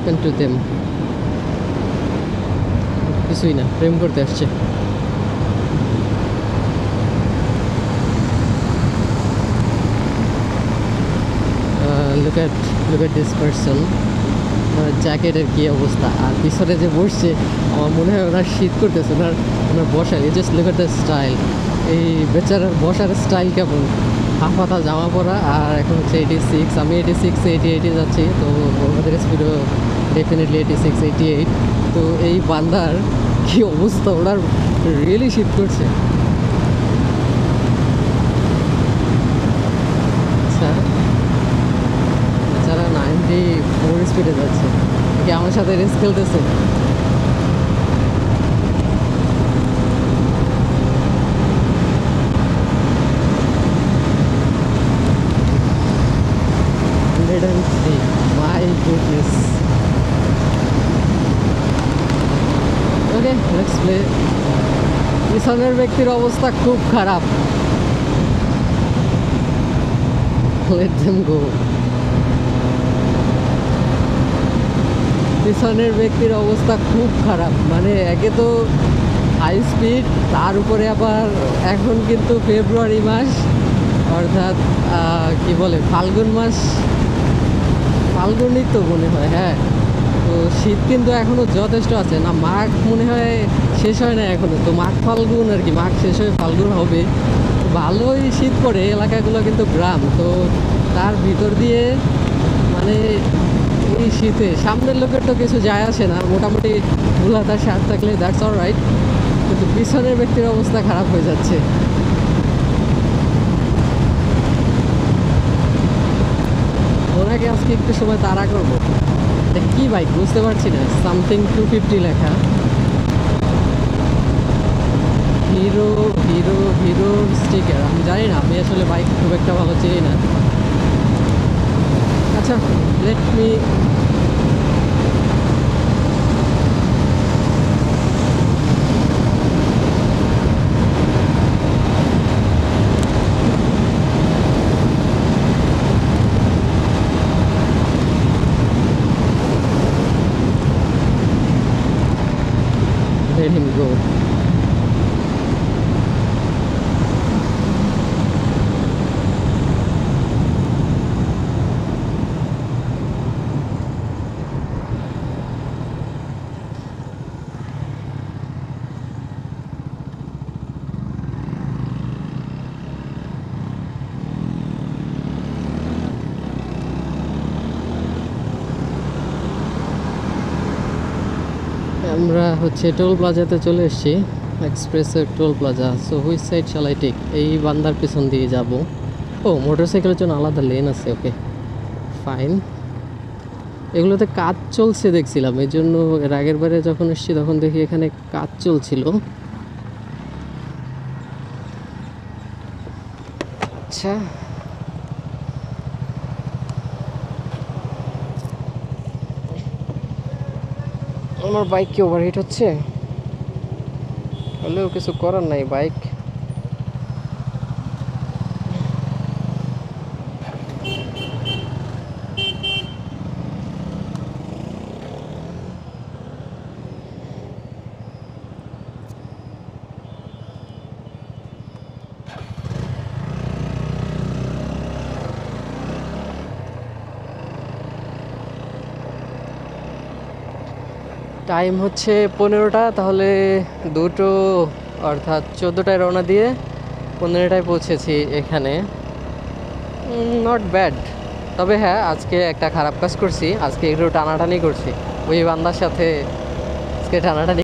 happened to them? কিছুই না, প্রেম করতে আসছে। look at this person. জ্যাকেটের কি অবস্থা, আর পিছনে যে বসছে আমার মনে হয় ওনার শীত করতেছে, ওনার বসার। Just look at the style. এই বেচারার বসার স্টাইল কেমন, হাফ হাতা জামা পরা। আর এখন হচ্ছে 86, আমি 86 88 যাচ্ছি, তো ওদের স্পিডও ডেফিনেটলি 86 88। তো এই বান্দার কি অবস্থা, ওনার রিয়েলি শীত করছে। আচ্ছা, যারা 94 স্পিডে যাচ্ছে, কি আমার সাথে রেস খেলতেছে? My goodness. Okay, let's play. পিছনের ব্যক্তির অবস্থা খুব খারাপ। Let them go. পিছনের ব্যক্তির অবস্থা খুব খারাপ, মানে একে তো হাই স্পিড, তার উপরে আবার এখন কিন্তু ফেব্রুয়ারি মাস, অর্থাৎ কি বলে ফাল্গুন মাস, ফাল্গুনই তো মনে হয়। হ্যাঁ, তো শীত কিন্তু এখনও যথেষ্ট আছে না, মাঘ মনে হয় শেষ হয় না এখনও, তো মাঘ ফাল্গুন আর কি, মাঘ শেষ হয়ে ফাল্গুন হবে। ভালোই শীত পড়ে, এলাকাগুলো কিন্তু গ্রাম, তো তার ভিতর দিয়ে মানে এই শীতে সামনের লোকের তো কিছু যায় আসে না, মোটামুটি ভুলাতার শার্ট থাকলে দ্যাটস অল রাইট, কিন্তু পিছনের ব্যক্তির অবস্থা খারাপ হয়ে যাচ্ছে। ওনাকে আজকে একটু সময় তাড়া করবো। কি বাইক বুঝতে পারছি না, সামথিং 250 লেখা, হিরো হিরো হিরোর স্টিকার। আমি জানি না, আমি আসলে বাইক খুব একটা ভালো চিনি না। আচ্ছা, let me let him go. আমরা হচ্ছে টোল প্লাজাতে চলে এসেছি, এক্সপ্রেসের toll plaza. So which side shall I take? এই বান্দার পিছন দিয়ে যাব। ও, মোটরসাইকেলের জন্য আলাদা লেন আছে, ওকে ফাইন। এগুলোতে কাজ চলছে দেখছিলাম, এই জন্য এর আগের বারে যখন এসেছি তখন দেখি এখানে কাজ চলছিল। আচ্ছা, আমার বাইক কি ওভারহিট হচ্ছে? হলেও কিছু করার নাই, বাইক টাইম হচ্ছে 15টা, তাহলে দুটো অর্থাৎ 14টায় রওনা দিয়ে 15টায় পৌঁছেছি এখানে। Not bad. তবে হ্যাঁ, আজকে একটা খারাপ কাজ করছি, আজকে একটু টানাটানি করছি ওই বান্দার সাথে, আজকে টানাটানি